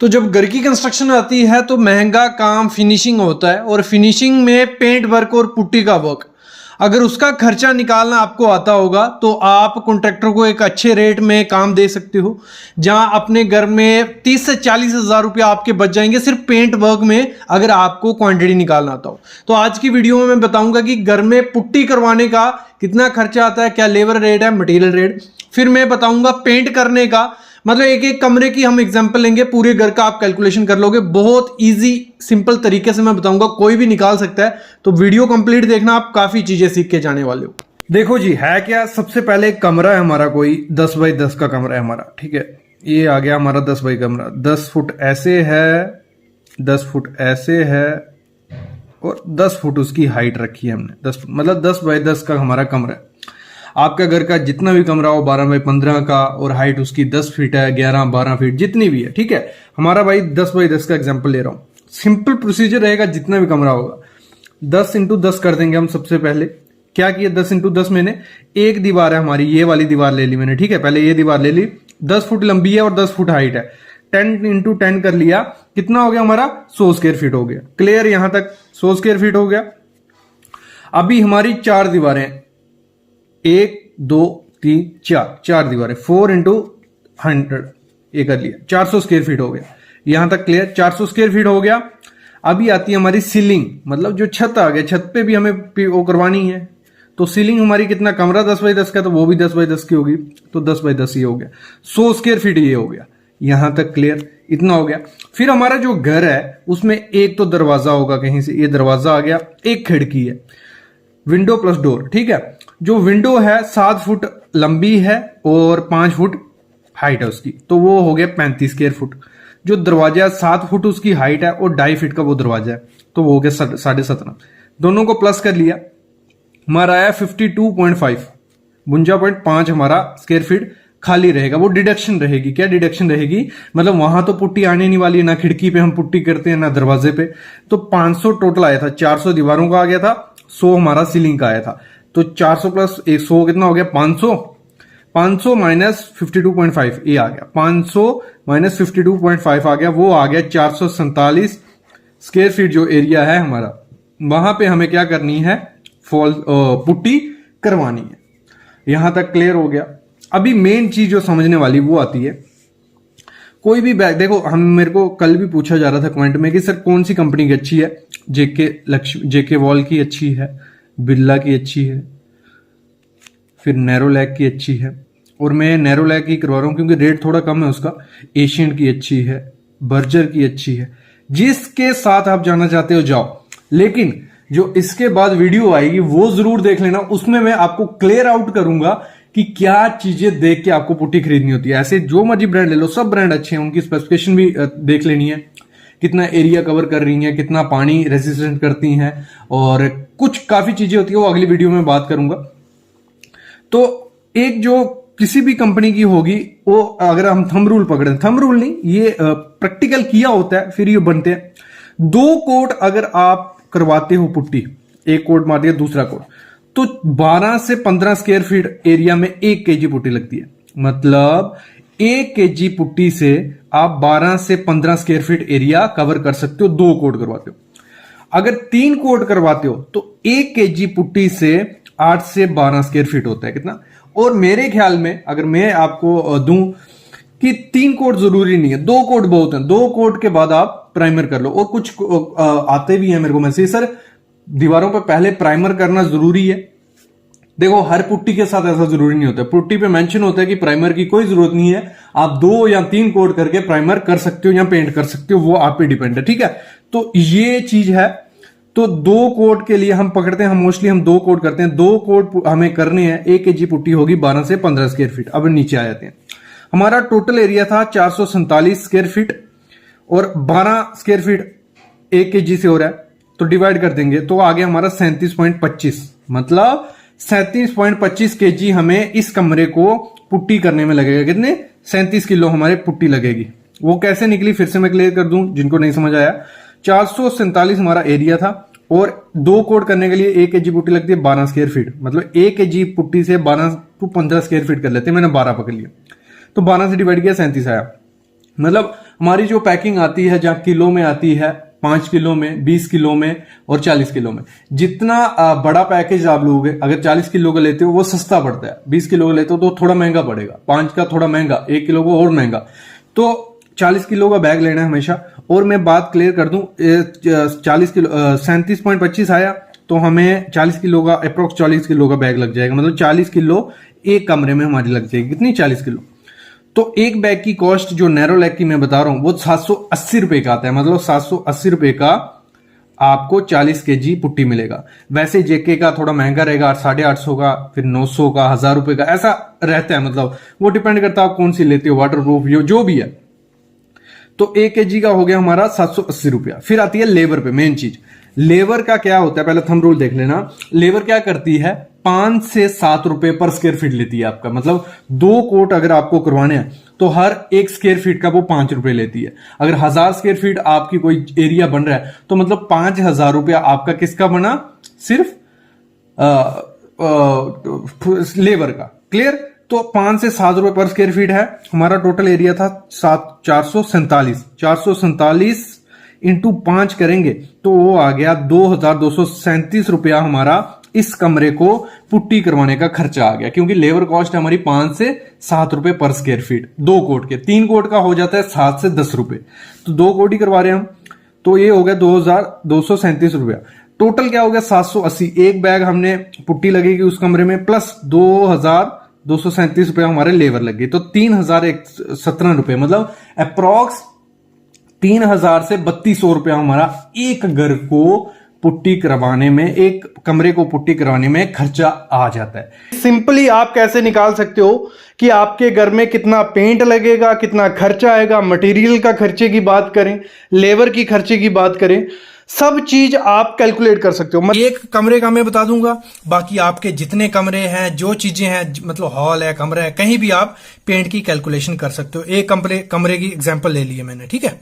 तो जब घर की कंस्ट्रक्शन आती है तो महंगा काम फिनिशिंग होता है, और फिनिशिंग में पेंट वर्क और पुट्टी का वर्क, अगर उसका खर्चा निकालना आपको आता होगा तो आप कॉन्ट्रैक्टर को एक अच्छे रेट में काम दे सकते हो, जहां अपने घर में 30 से 40 हज़ार रुपया आपके बच जाएंगे सिर्फ पेंट वर्क में, अगर आपको क्वांटिटी निकालना आता हो। तो आज की वीडियो में मैं बताऊंगा कि घर में पुट्टी करवाने का कितना खर्चा आता है, क्या लेबर रेट है, मटेरियल रेट, फिर मैं बताऊंगा पेंट करने का, मतलब एक एक कमरे की हम एग्जांपल लेंगे, पूरे घर का आप कैलकुलेशन कर लोगे। बहुत इजी सिंपल तरीके से मैं बताऊंगा, कोई भी निकाल सकता है। तो वीडियो कंप्लीट देखना, आप काफी चीजें सीख के जाने वाले हो। देखो जी, है क्या, सबसे पहले एक कमरा है हमारा, कोई 10 बाई 10 का कमरा है हमारा, ठीक है। ये आ गया हमारा 10 बाई कमरा, 10 फुट ऐसे है, 10 फुट ऐसे है, और 10 फुट उसकी हाइट रखी है हमने, 10 फुट मतलब 10 बाई 10 का हमारा कमरा है। आपका घर का जितना भी कमरा हो 12 बाई 15 का, और हाइट उसकी 10 फीट है, 11-12 फीट जितनी भी है, ठीक है। हमारा भाई 10 बाई 10 का एग्जांपल ले रहा हूं। सिंपल प्रोसीजर रहेगा, जितना भी कमरा होगा 10 इंटू 10 कर देंगे हम। सबसे पहले क्या किया, 10 इंटू 10 मैंने एक दीवार है हमारी, ये वाली दीवार ले ली मैंने, ठीक है। पहले ये दीवार ले ली, 10 फुट लंबी है और 10 फुट हाइट है, 10 इंटू 10 कर लिया, कितना हो गया हमारा, 100 स्क्वायर फीट हो गया। क्लियर, यहां तक 100 स्क्वायर फीट हो गया। अभी हमारी 4 दीवारें, 1 2 3 4, 4 दीवारें, 4 इंटू 100 ये कर लिया, 400 स्क्वायर फीट हो गया। यहां तक क्लियर, 400 स्क्वायर फीट हो गया। अभी आती है हमारी सीलिंग, मतलब जो छत आ गया, छत पे भी हमें वो करवानी है। तो सीलिंग हमारी कितना, कमरा 10 बाई 10 का, तो वो भी 10 बाई 10 की होगी, तो 10 बाई 10 ही हो गया, 100 स्क्वायर फीट ये हो गया। यहां तक क्लियर, इतना हो गया। फिर हमारा जो घर है उसमें एक तो दरवाजा होगा, कहीं से ये दरवाजा आ गया, एक खिड़की है, विंडो प्लस डोर, ठीक है। जो विंडो है 7 फुट लंबी है और 5 फुट हाइट है उसकी, तो वो हो गया 35 स्क्वायर फुट। जो दरवाजा 7 फुट उसकी हाइट है और 2.5 फीट का वो दरवाजा है, तो वो हो गया 17.5। दोनों को प्लस कर लिया, हमारा आया 52.5, 52.5 हमारा स्क्वायर फीट खाली रहेगा। वो डिडक्शन रहेगी, क्या डिडक्शन रहेगी, मतलब वहां तो पुट्टी आने नहीं वाली है, ना खिड़की पे हम पुट्टी करते हैं ना दरवाजे पे। तो 500 टोटल आया था, 400 दीवारों का आ गया था, 100 हमारा सीलिंग का आया था। तो 400 प्लस 100 कितना हो गया, 500, 500 माइनस 52.5 ये आ गया, 500 माइनस 52.5 आ गया, वो आ गया 447 स्क्वायर फीट जो एरिया है हमारा। वहां पे हमें क्या करनी है, पुट्टी करवानी है। यहां तक क्लियर हो गया। अभी मेन चीज जो समझने वाली वो आती है, कोई भी बैग देखो, हम मेरे को कल भी पूछा जा रहा था कमेंट में कि सर कौन सी कंपनी की अच्छी है, जेके वॉल की अच्छी है, बिरला की अच्छी है, फिर नैरोलैक की अच्छी है, और मैं नैरोलैक ही करवा रहा हूं क्योंकि रेट थोड़ा कम है उसका। एशियन की अच्छी है, बर्जर की अच्छी है, जिसके साथ आप जाना चाहते हो जाओ। लेकिन जो इसके बाद वीडियो आएगी वो जरूर देख लेना, उसमें मैं आपको क्लियर आउट करूंगा कि क्या चीजें देख के आपको पुट्टी खरीदनी होती है। ऐसे जो मर्जी ब्रांड ले लो, सब ब्रांड अच्छे हैं, उनकी स्पेसिफिकेशन भी देख लेनी है, कितना एरिया कवर कर रही हैं, कितना पानी रेजिस्टेंट करती हैं, और कुछ काफी चीजें होती है, वो अगली वीडियो में बात करूंगा। तो एक जो किसी भी कंपनी की होगी, वो अगर हम थंब रूल पकड़े, थंब रूल नहीं, ये प्रैक्टिकल किया होता है फिर ये बनते हैं। 2 कोट अगर आप करवाते हो पुट्टी, एक कोट मार दिया दूसरा कोट, तो 12 से 15 स्क्वायर फीट एरिया में 1 केजी पुट्टी लगती है। मतलब 1 केजी पुट्टी से आप 12 से 15 स्क्वायर फीट एरिया कवर कर सकते हो, 2 कोट करवाते हो। अगर 3 कोट करवाते हो तो 1 केजी पुट्टी से 8 से 12 स्क्वायर फीट होता है, कितना। और मेरे ख्याल में अगर मैं आपको दूं कि 3 कोट जरूरी नहीं है, 2 कोट बहुत है, 2 कोट के बाद आप प्राइमर कर लो। और कुछ आते भी है मेरे को मैसेज, सर दीवारों पर पहले प्राइमर करना जरूरी है। देखो, हर पुट्टी के साथ ऐसा जरूरी नहीं होता, पुट्टी पे मेंशन होता है कि प्राइमर की कोई जरूरत नहीं है, आप 2 या 3 कोट करके प्राइमर कर सकते हो या पेंट कर सकते हो, वो आप पे डिपेंड है, ठीक है। तो ये चीज है। तो 2 कोट के लिए हम पकड़ते हैं, हम मोस्टली 2 कोट करते हैं, 2 कोट हमें करने हैं, 1 केजी पुट्टी होगी 12 से 15 स्क्वायर फीट। अब नीचे आ जाते हैं, हमारा टोटल एरिया था 447 स्क्वायर फीट, और 12 स्क्वायर फीट 1 केजी से हो रहा है, तो डिवाइड कर देंगे तो आ गया हमारा 37.25, मतलब 37.25 केजी हमें इस कमरे को पुट्टी करने में लगेगा। कितने, 37 किलो हमारे पुट्टी लगेगी। वो कैसे निकली फिर से मैं क्लियर कर दूं जिनको नहीं समझ आया। 447 हमारा एरिया था, और 2 कोट करने के लिए 1 केजी पुट्टी लगती है 12 स्क्वायर फीट, मतलब 1 केजी पुट्टी से 12 to 15 स्क्वायर फीट कर लेते हैं, मैंने 12 पकड़ लिया, तो 12 से डिवाइड किया 37 आया। मतलब हमारी जो पैकिंग आती है जहां किलो में आती है, 5 किलो में, 20 किलो में और 40 किलो में, जितना बड़ा पैकेज आप लोगे, अगर 40 किलो का लेते हो वो सस्ता पड़ता है, 20 किलो का लेते हो तो थोड़ा महंगा पड़ेगा, 5 का थोड़ा महंगा, 1 किलो को और महंगा। तो 40 किलो का बैग लेना है हमेशा। और मैं बात क्लियर कर दूं, 40 किलो 37.25 आया तो हमें 40 किलो का अप्रोक्स 40 किलो का बैग लग जाएगा, मतलब 40 किलो एक कमरे में हमारी लग जाएगी। कितनी? 40 किलो। तो एक बैग की कॉस्ट जो नैरो लेग की मैं बता रहा हूं वो 780 रुपए का आता है, मतलब 780 रुपए का आपको 40 केजी पुट्टी मिलेगा। वैसे जेके का थोड़ा महंगा रहेगा, 850 का, फिर 900 का, 1000 रुपए का, ऐसा रहता है। मतलब वो डिपेंड करता है आप कौन सी लेते हो, वाटर प्रूफ जो भी है। तो 1 केजी का हो गया हमारा 780 रुपया। फिर आती है लेबर पे मेन चीज। लेबर का क्या होता है, पहले थंब रूल देख लेना। लेबर क्या करती है, 5 से 7 रुपए पर स्क्वायर फीट लेती है आपका। मतलब 2 कोट अगर आपको करवाने हैं तो हर 1 स्क्वायर फीट का वो 5 रुपए लेती है। अगर 1000 स्क्वायर फीट आपकी कोई एरिया बन रहा है तो मतलब 5000 रुपया आपका किसका बना, सिर्फ लेबर का। क्लियर? तो 5 से 7 रुपए पर स्क्वायर फीट है। हमारा टोटल एरिया था 447 इंटू 5 करेंगे तो वो आ गया 2237 रुपया हमारा इस कमरे को पुट्टी करवाने का खर्चा आ गया, क्योंकि लेबर कॉस्ट हमारी 5 से 7 रुपए पर स्क्वायर फीट। 2 कोट के, 3 कोट का हो जाता है 7 से 10 रुपए, तो 2 कोट ही करवा रहे हैं हम। तो ये हो गया 2237 रुपया। टोटल क्या हो गया 780। एक बैग हमने पुट्टी लगेगी उस कमरे में, प्लस 2237 रुपया हमारे लेबर लग गई, तो 3017 रुपए, मतलब अप्रॉक्स 3000 से 3200 रुपया हमारा एक घर को पुट्टी करवाने में, एक कमरे को पुट्टी करवाने में खर्चा आ जाता है। सिंपली आप कैसे निकाल सकते हो कि आपके घर में कितना पेंट लगेगा, कितना खर्चा आएगा, मटेरियल का खर्चे की बात करें, लेबर की खर्चे की बात करें, सब चीज आप कैलकुलेट कर सकते हो। एक कमरे का मैं बता दूंगा, बाकी आपके जितने कमरे हैं, जो चीजें हैं, मतलब हॉल है, कमरा है, कहीं भी आप पेंट की कैलकुलेशन कर सकते हो। एक कमरे की एग्जांपल ले ली है मैंने, ठीक है।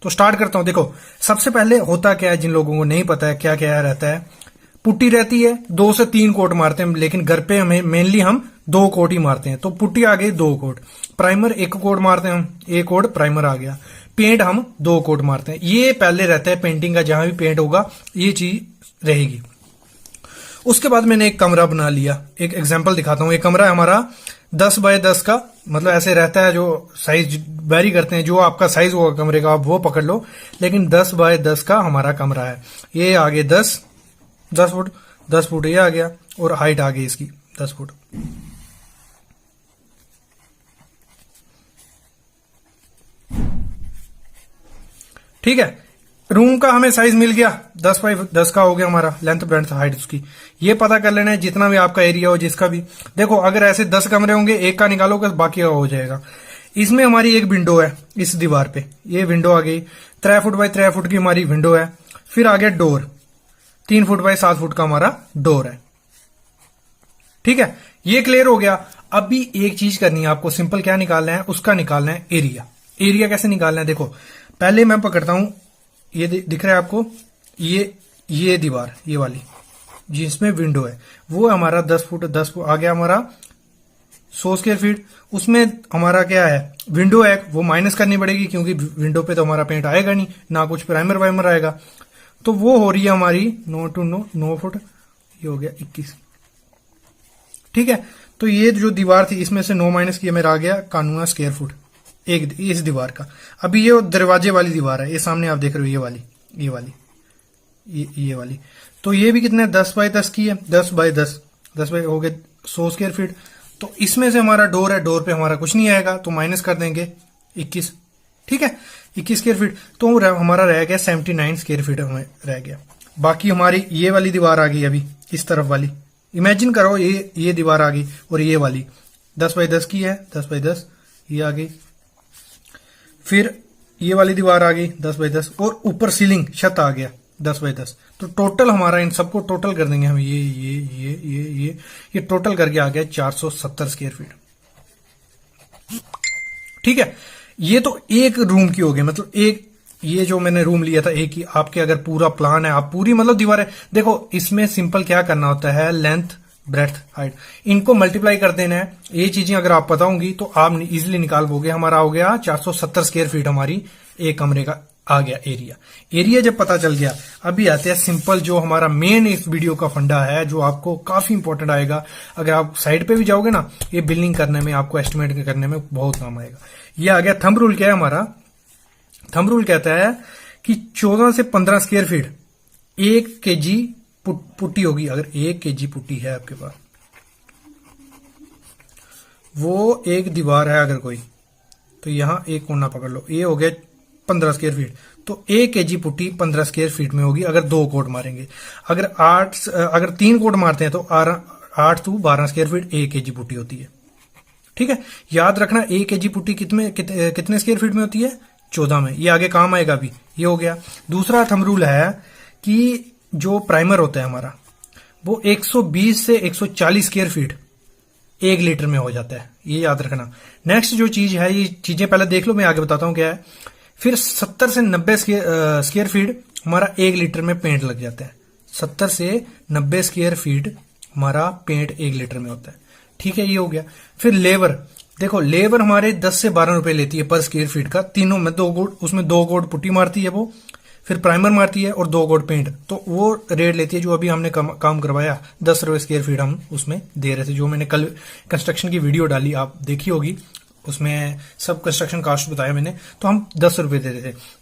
तो स्टार्ट करता हूं। देखो, सबसे पहले होता क्या है, जिन लोगों को नहीं पता है क्या क्या रहता है, पुट्टी रहती है 2 से 3 कोट मारते हैं, लेकिन घर पे हमें मेनली हम 2 कोट ही मारते हैं। तो पुट्टी आ गई 2 कोट, प्राइमर 1 कोट मारते हैं हम, 1 कोट प्राइमर आ गया, पेंट हम 2 कोट मारते हैं। ये पहले रहता है पेंटिंग का, जहां भी पेंट होगा ये चीज रहेगी। उसके बाद मैंने एक कमरा बना लिया, एक एग्जांपल दिखाता हूं। एक कमरा है हमारा 10 बाय 10 का, मतलब ऐसे रहता है, जो साइज वेरी करते हैं, जो आपका साइज होगा कमरे का आप वो पकड़ लो, लेकिन 10 बाय 10 का हमारा कमरा है। ये आगे 10 फुट ये आ गया, और हाइट आ गई इसकी 10 फुट। ठीक है, रूम का हमें साइज मिल गया, 10 बाय 10 का हो गया हमारा, लेंथ ब्रेड्थ हाइट उसकी। ये पता कर लेना है जितना भी आपका एरिया हो, जिसका भी। देखो, अगर ऐसे 10 कमरे होंगे, एक का निकालोगे बाकी का हो जाएगा। इसमें हमारी एक विंडो है इस दीवार पे, ये विंडो आ गई, 3 फुट बाय 3 फुट की हमारी विंडो है। फिर आ गया डोर, 3 फुट बाय 7 फुट का हमारा डोर है। ठीक है, ये क्लियर हो गया। अभी एक चीज करनी है आपको, सिंपल क्या निकालना है, उसका निकालना है एरिया। एरिया कैसे निकालना है, देखो पहले मैं पकड़ता हूं, ये दिख रहा है आपको, ये दीवार, ये वाली जिसमें विंडो है, वो हमारा 10 फुट आ गया हमारा 100 स्क्वायर फीट। उसमें हमारा क्या है, विंडो है, वो माइनस करनी पड़ेगी, क्योंकि विंडो पे तो हमारा पेंट आएगा नहीं, ना कुछ प्राइमर वाइमर आएगा। तो वो हो रही है हमारी 9 फुट, ये हो गया 21। ठीक है, तो ये जो दीवार थी इसमें से 9 माइनस किया, मेरा आ गया 91 स्क्वायर फुट एक इस दीवार का। अभी ये दरवाजे वाली दीवार है, ये सामने आप देख रहे हो, ये वाली। तो ये भी कितना है, 10 बाय 10 की है, 10 बाय 10 बाय हो गए 100 स्क्वायर फीट। तो इसमें से हमारा डोर है, डोर पे हमारा कुछ नहीं आएगा, तो माइनस कर देंगे 21। ठीक है, 21 स्क्वायर फीट, तो हमारा रह गया 79 स्क्वायर फीट हमें रह गया। बाकी हमारी ये वाली दीवार आ गई, अभी इस तरफ वाली, इमेजिन करो ये दीवार आ गई, और ये वाली 10 बाय 10 की है, 10 बाय 10 ये आ गई। फिर ये वाली दीवार आ गई 10 बाय 10, और ऊपर सीलिंग छत आ गया 10 बाय 10। तो टोटल हमारा, इन सबको टोटल कर देंगे हम, ये टोटल करके आ गया 470 स्क्वायर फीट। ठीक है, ये तो एक रूम की हो गई, मतलब एक ये जो मैंने रूम लिया था एक ही। आपके अगर पूरा प्लान है, आप पूरी मतलब दीवार है, देखो इसमें सिंपल क्या करना होता है, लेंथ ब्रेथ, हाइट, इनको मल्टीप्लाई कर देना है। ये चीजें अगर आप पता होंगी तो आप इजिली निकाल पाओगे। हमारा हो गया 470 स्क्वायर फीट हमारी एक कमरे का आ गया एरिया। एरिया जब पता चल गया, अभी आते हैं सिंपल जो हमारा मेन इस वीडियो का फंडा है, जो आपको काफी इंपॉर्टेंट आएगा। अगर आप साइड पे भी जाओगे ना, ये बिल्डिंग करने में, आपको एस्टिमेट करने में बहुत काम आएगा। ये आ गया थंब रूल। क्या है हमारा थंब रूल? कहता है कि 14 से 15 स्क्वायर फीट 1 kg पुट्टी होगी। अगर 1 kg पुट्टी है आपके पास, वो एक दीवार है अगर कोई, तो यहां एक कोना पकड़ लो, ये हो गया 15 स्क्वायर फीट। तो 1 kg पुट्टी 15 स्क्वायर फीट में होगी अगर 2 कोड मारेंगे। अगर 3 कोड मारते हैं तो 8 to 12 square feet 1 kg putty होती है। ठीक है, याद रखना 1 kg पुट्टी कितने स्क्वायर फीट में होती है? 14 में। ये आगे काम आएगा अभी। ये हो गया। दूसरा थंब रूल है कि जो प्राइमर होता है हमारा, वो 120 से 140 स्क्वायर फीट 1 लीटर में हो जाता है। ये याद रखना। नेक्स्ट जो चीज है, ये चीजें पहले देख लो, मैं आगे बताता हूं क्या है। फिर 70 से 90 स्क्वायर फीट हमारा 1 लीटर में पेंट लग जाता है। 70 से 90 स्क्वायर फीट हमारा पेंट 1 लीटर में होता है। ठीक है, ये हो गया। फिर लेबर, देखो लेबर हमारे 10 से 12 रुपए लेती है पर स्क्वायर फीट का। तीनों में 2 गोड, उसमें 2 गोड पुट्टी मारती है वो, फिर प्राइमर मारती है और 2 गोड पेंट। तो वो रेट लेती है जो अभी हमने काम करवाया 10 रुपए स्क्वायर फीट हम उसमें दे रहे थे। जो मैंने कल कंस्ट्रक्शन की वीडियो डाली, आप देखी होगी, उसमें सब कंस्ट्रक्शन कॉस्ट बताया मैंने, तो हम 10 रुपए दे रहे थे।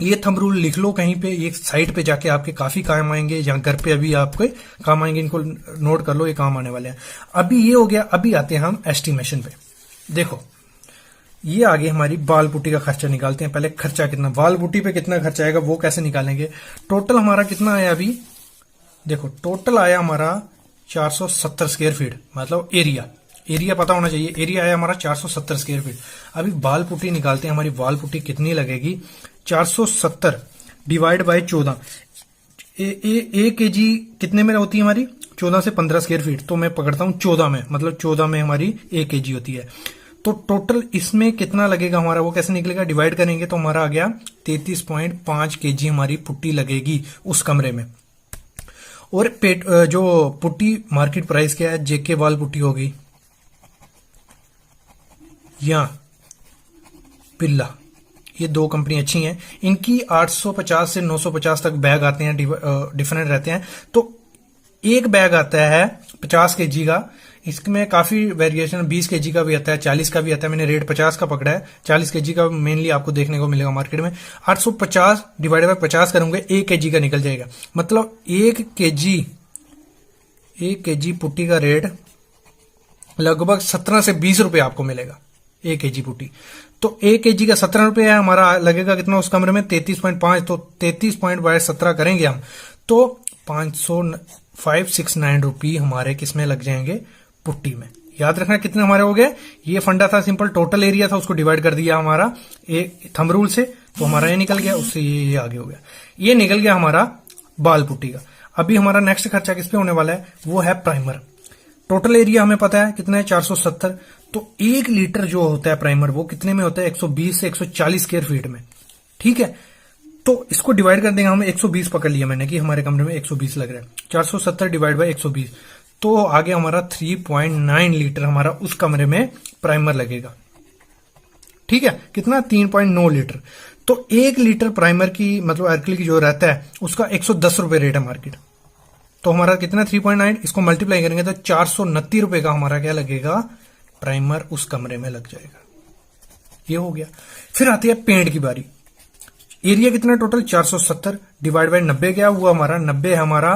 ये थंब रूल लिख लो कहीं पे, ये साइट पे जाके आपके काफी काम आएंगे, या घर पे अभी आपके काम आएंगे। इनको नोट कर लो, ये काम आने वाले हैं। अभी ये हो गया। अभी आते हैं हम एस्टिमेशन पे। देखो ये आगे हमारी बाल पुट्टी का खर्चा निकालते हैं। पहले खर्चा कितना, बाल पुट्टी पे कितना खर्चा आएगा वो कैसे निकालेंगे। टोटल हमारा कितना आया अभी? देखो टोटल आया हमारा 470 स्क्वायर फीट, मतलब एरिया पता होना चाहिए। एरिया आया हमारा 470 स्क्वायर फीट। अभी बाल पुट्टी निकालते हैं। हमारी बाल पुट्टी कितनी लगेगी? 470 डिवाइड बाय 14। 1 kg कितने में होती है हमारी? 14 से 15 स्क्वायर फीट। तो मैं पकड़ता हूं 14 में, मतलब 14 में हमारी 1 kg होती है। तो टोटल इसमें कितना लगेगा हमारा, वो कैसे निकलेगा? डिवाइड करेंगे तो हमारा आ गया 33.5 kg हमारी पुट्टी लगेगी उस कमरे में। और जो पुट्टी मार्केट प्राइस क्या है? जेके वाल पुट्टी होगी या बिल्ला, ये 2 कंपनी अच्छी हैं। इनकी 850 से 950 तक बैग आते हैं, डिफरेंट रहते हैं। तो एक बैग आता है 50 kg का, इसमें काफी वेरिएशन 20 kg का भी आता है, 40 का भी आता है। मैंने रेट 50 का पकड़ा है, 40 kg का मेनली आपको देखने को मिलेगा मार्केट में। 850 डिवाइड बाय 50 करूंगे 1 kg का निकल जाएगा। मतलब 1 kg पुट्टी का रेट लगभग 17 से 20 रुपए आपको मिलेगा 1 kg पुट्टी। तो 1 kg का 17 रुपए है, हमारा लगेगा कितना उस कमरे में? 33.5। तो 33.17 करेंगे हम तो 569 रुपये हमारे किसमें लग जाएंगे? पुट्टी में। याद रखना कितने हमारे हो गए। ये फंडा था सिंपल, टोटल एरिया था, उसको डिवाइड कर दिया हमारा एक थंब रूल से, तो हमारा ये निकल गया। उससे ये आगे हो गया। ये निकल गया हमारा बाल पुट्टी का। अभी हमारा नेक्स्ट खर्चा किस पे होने वाला है? वो है प्राइमर। टोटल एरिया हमें पता है कितना है? 470। तो 1 लीटर जो होता है प्राइमर, वो कितने में होता है? 120 से 140 स्क्वायर फीट में। ठीक है, तो इसको डिवाइड कर देंगे हम। 120 पकड़ लिया मैंने कि हमारे कमरे में 120 लग रहा है। 470 डिवाइड बाय 120, तो आगे हमारा 3.9 लीटर हमारा उस कमरे में प्राइमर लगेगा। ठीक है, कितना? 3.9 लीटर। तो 1 लीटर प्राइमर की, मतलब एक्रिलिक जो रहता है, उसका 110 रुपए रेट है मार्केट। तो हमारा कितना? 3.9, इसको मल्टीप्लाई करेंगे तो 429 रुपए का हमारा क्या लगेगा? प्राइमर उस कमरे में लग जाएगा। ये हो गया। फिर आती है पेंट की बारी। एरिया कितना टोटल? 470 डिवाइड बाय 90 क्या हुआ हमारा? 90 हमारा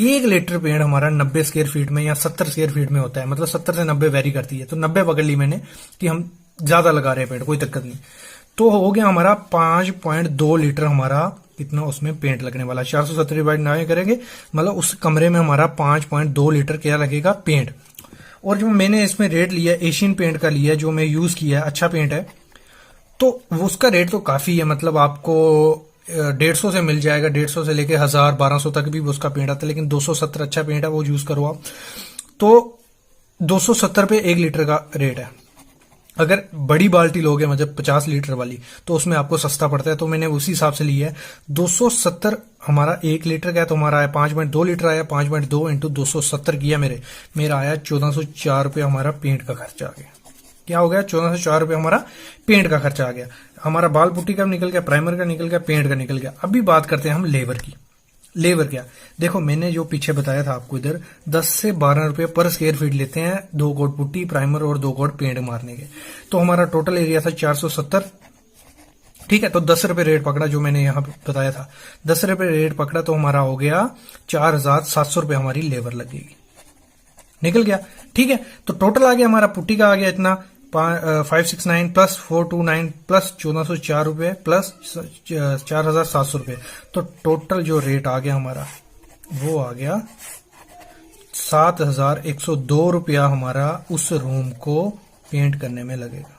1 लीटर पेंट हमारा 90 स्क्वायर फीट में या 70 स्क्वायर फीट में होता है, मतलब 70 से 90 वेरी करती है। तो 90 पकड़ ली मैंने कि हम ज्यादा लगा रहे हैं पेंट, कोई दिक्कत नहीं। तो हो गया हमारा 5.2 लीटर हमारा कितना उसमें पेंट लगने वाला। 470 डिवाइड 9 करेंगे, मतलब उस कमरे में हमारा 5.2 लीटर क्या लगेगा? पेंट। और जो मैंने इसमें रेट लिया एशियन पेंट का लिया, जो मैं यूज किया, अच्छा पेंट है, तो उसका रेट तो काफी है। मतलब आपको 150 से मिल जाएगा, 150 से लेके 1000 1200 तक भी उसका पेंट आता है। लेकिन 270 अच्छा पेंट है, वो यूज करो आप। तो 270 पे 1 लीटर का रेट है। अगर बड़ी बाल्टी लोगे मतलब 50 लीटर वाली तो उसमें आपको सस्ता पड़ता है, तो मैंने उसी हिसाब से लिया है। 270 हमारा 1 लीटर का है, तो हमारा आया 5.2 लीटर आया, 5.2 इंटू 270 किया मेरा आया 1404 रुपये हमारा पेंट का खर्चा आ गया। क्या हो गया? 1404 रुपये हमारा पेंट का खर्चा आ गया। हमारा बाल पुट्टी का निकल गया, प्राइमर का निकल गया, पेंट का निकल गया। अभी बात करते हैं हम लेबर की। लेबर क्या? देखो मैंने जो पीछे बताया था आपको, इधर 10 से 12 रुपए पर स्क्वायर फीट लेते हैं 2 कोट पुट्टी, प्राइमर और 2 कोट पेंट मारने के। तो हमारा टोटल एरिया था 470। ठीक है, तो 10 रुपए रेट पकड़ा जो मैंने यहाँ पे बताया था, 10 रुपए रेट पकड़ा तो हमारा हो गया 4700 रुपए हमारी लेबर लगेगी, निकल गया। ठीक है, तो टोटल आ गया हमारा पुट्टी का आ गया इतना 569 प्लस 429 प्लस 1404 रुपये प्लस 4700 रुपये। तो टोटल जो रेट आ गया हमारा वो आ गया 7102 रुपया हमारा उस रूम को पेंट करने में लगेगा।